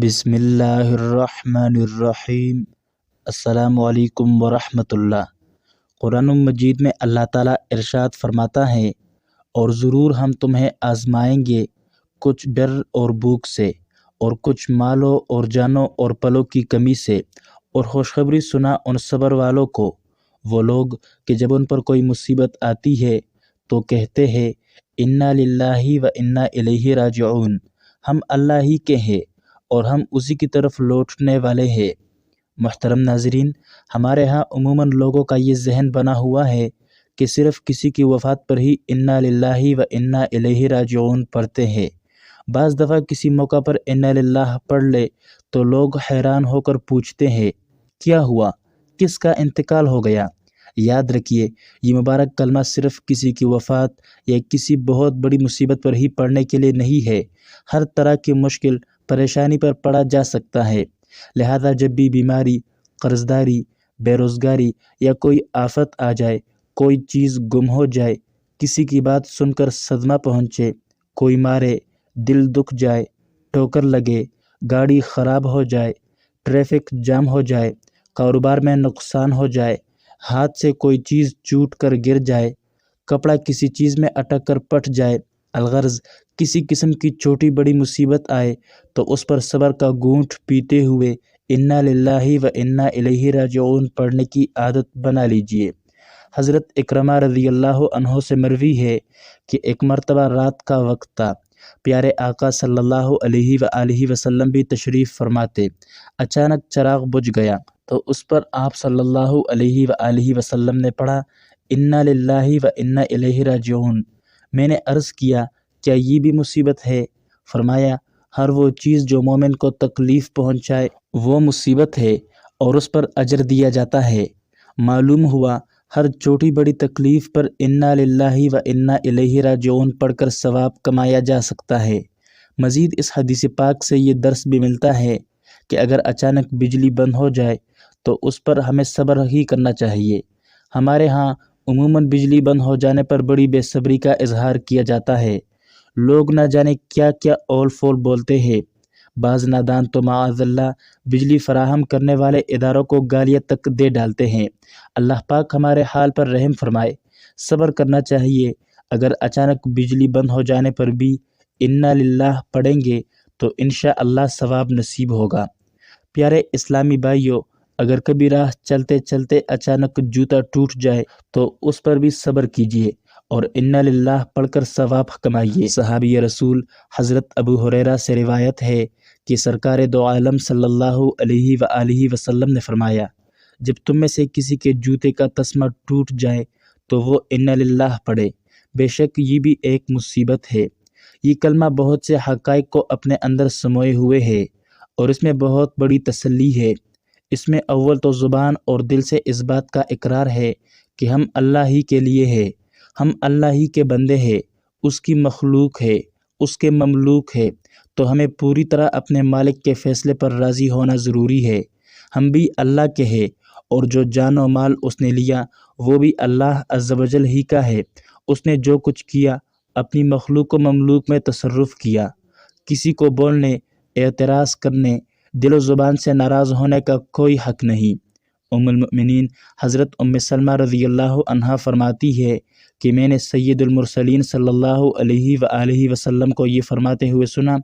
بسم اللہ الرحمن الرحیم۔ السلام علیکم ورحمۃ اللہ۔ قرآن مجید میں اللہ تعالیٰ ارشاد فرماتا ہے، اور ضرور ہم تمہیں آزمائیں گے کچھ ڈر اور بھوک سے، اور کچھ مالوں اور جانوں اور پلوں کی کمی سے، اور خوشخبری سنا ان صبر والوں کو، وہ لوگ کہ جب ان پر کوئی مصیبت آتی ہے تو کہتے ہیں انا للہ و انا الیہ راجعون، ہم اللہ ہی کے ہیں اور ہم اسی کی طرف لوٹنے والے ہیں۔ محترم ناظرین، ہمارے ہاں عموماً لوگوں کا یہ ذہن بنا ہوا ہے کہ صرف کسی کی وفات پر ہی انا للہ و انا الیہ راجعون پڑھتے ہیں۔ بعض دفعہ کسی موقع پر انا للہ پڑھ لے تو لوگ حیران ہو کر پوچھتے ہیں کیا ہوا، کس کا انتقال ہو گیا؟ یاد رکھیے، یہ مبارک کلمہ صرف کسی کی وفات یا کسی بہت بڑی مصیبت پر ہی پڑھنے کے لیے نہیں ہے، ہر طرح کی مشکل پریشانی پر پڑھا جا سکتا ہے۔ لہذا جب بھی بیماری، قرضداری، بے روزگاری یا کوئی آفت آ جائے، کوئی چیز گم ہو جائے، کسی کی بات سن کر صدمہ پہنچے، کوئی مارے، دل دکھ جائے، ٹھوکر لگے، گاڑی خراب ہو جائے، ٹریفک جام ہو جائے، کاروبار میں نقصان ہو جائے، ہاتھ سے کوئی چیز ٹوٹ کر گر جائے، کپڑا کسی چیز میں اٹک کر پھٹ جائے، الغرض کسی قسم کی چھوٹی بڑی مصیبت آئے تو اس پر صبر کا گھونٹ پیتے ہوئے انا للہ و انا الیہ راجعون پڑھنے کی عادت بنا لیجئے۔ حضرت اکرمہ رضی اللہ عنہ سے مروی ہے کہ ایک مرتبہ رات کا وقت تھا، پیارے آقا صلی اللہ علیہ وآلہ وسلم بھی تشریف فرماتے، اچانک چراغ بجھ گیا تو اس پر آپ صلی اللہ علیہ وآلہ وسلم نے پڑھا انا للہ و انا الیہ راجعون۔ میں نے عرض کیا کیا یہ بھی مصیبت ہے؟ فرمایا ہر وہ چیز جو مومن کو تکلیف پہنچائے وہ مصیبت ہے اور اس پر اجر دیا جاتا ہے۔ معلوم ہوا ہر چھوٹی بڑی تکلیف پر انا للہ و انا الیہ راجعون پڑھ کر ثواب کمایا جا سکتا ہے۔ مزید اس حدیث پاک سے یہ درس بھی ملتا ہے کہ اگر اچانک بجلی بند ہو جائے تو اس پر ہمیں صبر ہی کرنا چاہیے۔ ہمارے ہاں عموماً بجلی بند ہو جانے پر بڑی بے صبری کا اظہار کیا جاتا ہے، لوگ نہ جانے کیا کیا اول فول بولتے ہیں، بعض نادان تو معاذ اللہ بجلی فراہم کرنے والے اداروں کو گالیاں تک دے ڈالتے ہیں۔ اللہ پاک ہمارے حال پر رحم فرمائے۔ صبر کرنا چاہیے، اگر اچانک بجلی بند ہو جانے پر بھی انا للہ پڑھیں گے تو انشاءاللہ ثواب نصیب ہوگا۔ پیارے اسلامی بھائیوں، اگر کبھی راہ چلتے چلتے اچانک جوتا ٹوٹ جائے تو اس پر بھی صبر کیجیے اور انا للہ پڑھ کر ثواب کمائیے۔ صحابی رسول حضرت ابو ہریرہ سے روایت ہے کہ سرکار دو عالم صلی اللہ علیہ وآلہ وسلم نے فرمایا، جب تم میں سے کسی کے جوتے کا تسمہ ٹوٹ جائے تو وہ انا للہ پڑھے، بے شک یہ بھی ایک مصیبت ہے۔ یہ کلمہ بہت سے حقائق کو اپنے اندر سموئے ہوئے ہے اور اس میں بہت بڑی تسلی ہے۔ اس میں اول تو زبان اور دل سے اس بات کا اقرار ہے کہ ہم اللہ ہی کے لیے ہیں، ہم اللہ ہی کے بندے ہیں، اس کی مخلوق ہے، اس کے مملوک ہے، تو ہمیں پوری طرح اپنے مالک کے فیصلے پر راضی ہونا ضروری ہے۔ ہم بھی اللہ کے ہیں اور جو جان و مال اس نے لیا وہ بھی اللہ عز و جل ہی کا ہے۔ اس نے جو کچھ کیا اپنی مخلوق و مملوک میں تصرف کیا، کسی کو بولنے، اعتراض کرنے، دل و زبان سے ناراض ہونے کا کوئی حق نہیں۔ ام المؤمنین حضرت ام سلمہ رضی اللہ عنہا فرماتی ہے کہ میں نے سید المرسلین صلی اللہ علیہ وآلہ وسلم کو یہ فرماتے ہوئے سنا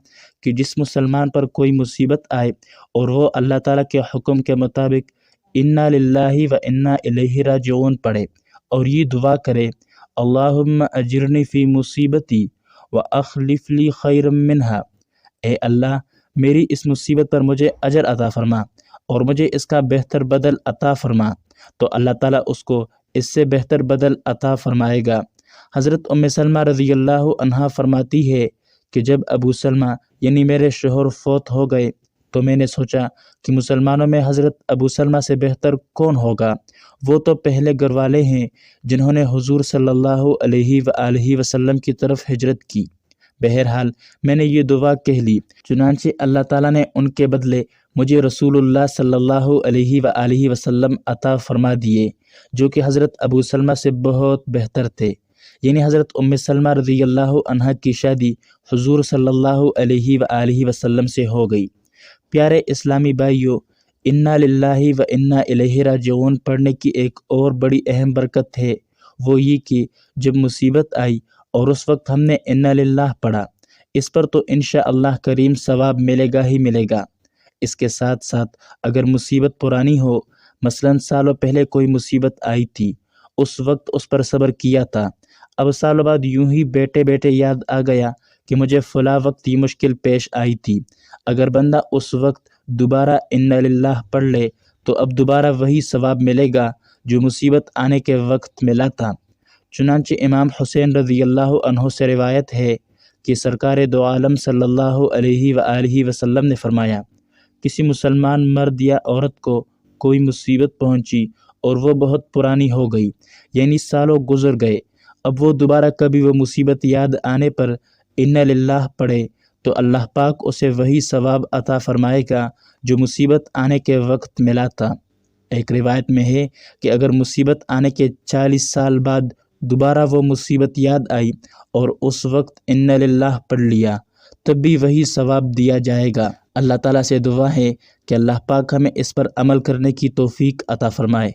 کہ جس مسلمان پر کوئی مصیبت آئے اور وہ اللہ تعالیٰ کے حکم کے مطابق انا للہ و انا الیہ راجعون پڑھے اور یہ دعا کرے اللہم اجرنی فی مصیبتی واخلف لی خیرا منہا، اے اللہ میری اس مصیبت پر مجھے اجر عطا فرما اور مجھے اس کا بہتر بدل عطا فرما، تو اللہ تعالیٰ اس کو اس سے بہتر بدل عطا فرمائے گا۔ حضرت ام سلمہ رضی اللہ عنہا فرماتی ہے کہ جب ابو سلمہ یعنی میرے شوہر فوت ہو گئے تو میں نے سوچا کہ مسلمانوں میں حضرت ابو سلمہ سے بہتر کون ہوگا، وہ تو پہلے گھر والے ہیں جنہوں نے حضور صلی اللہ علیہ وآلہ وسلم کی طرف ہجرت کی۔ بہرحال میں نے یہ دعا کہہ لی، چنانچہ اللہ تعالیٰ نے ان کے بدلے مجھے رسول اللہ صلی اللہ علیہ وآلہ وسلم عطا فرما دیے، جو کہ حضرت ابو سلمہ سے بہت بہتر تھے۔ یعنی حضرت ام سلمہ رضی اللہ عنہا کی شادی حضور صلی اللہ علیہ وآلہ وسلم سے ہو گئی۔ پیارے اسلامی بھائیوں، انا للہ و انا الیہ راجعون پڑھنے کی ایک اور بڑی اہم برکت ہے، وہ یہ کہ جب مصیبت آئی اور اس وقت ہم نے انا للہ پڑھا، اس پر تو انشاءاللہ کریم ثواب ملے گا ہی ملے گا۔ اس کے ساتھ ساتھ اگر مصیبت پرانی ہو، مثلاً سالوں پہلے کوئی مصیبت آئی تھی، اس وقت اس پر صبر کیا تھا، اب سالوں بعد یوں ہی بیٹے بیٹے یاد آ گیا کہ مجھے فلاں وقت یہ مشکل پیش آئی تھی، اگر بندہ اس وقت دوبارہ انا للہ پڑھ لے تو اب دوبارہ وہی ثواب ملے گا جو مصیبت آنے کے وقت ملا تھا۔ چنانچہ امام حسین رضی اللہ عنہ سے روایت ہے کہ سرکار دو عالم صلی اللہ علیہ وآلہ وسلم نے فرمایا، کسی مسلمان مرد یا عورت کو کوئی مصیبت پہنچی اور وہ بہت پرانی ہو گئی، یعنی سالوں گزر گئے، اب وہ دوبارہ کبھی وہ مصیبت یاد آنے پر انا للہ پڑھے تو اللہ پاک اسے وہی ثواب عطا فرمائے گا جو مصیبت آنے کے وقت ملا تھا۔ ایک روایت میں ہے کہ اگر مصیبت آنے کے 40 سال بعد دوبارہ وہ مصیبت یاد آئی اور اس وقت انا للہ پڑھ لیا، تب بھی وہی ثواب دیا جائے گا۔ اللہ تعالیٰ سے دعا ہے کہ اللہ پاک ہمیں اس پر عمل کرنے کی توفیق عطا فرمائے۔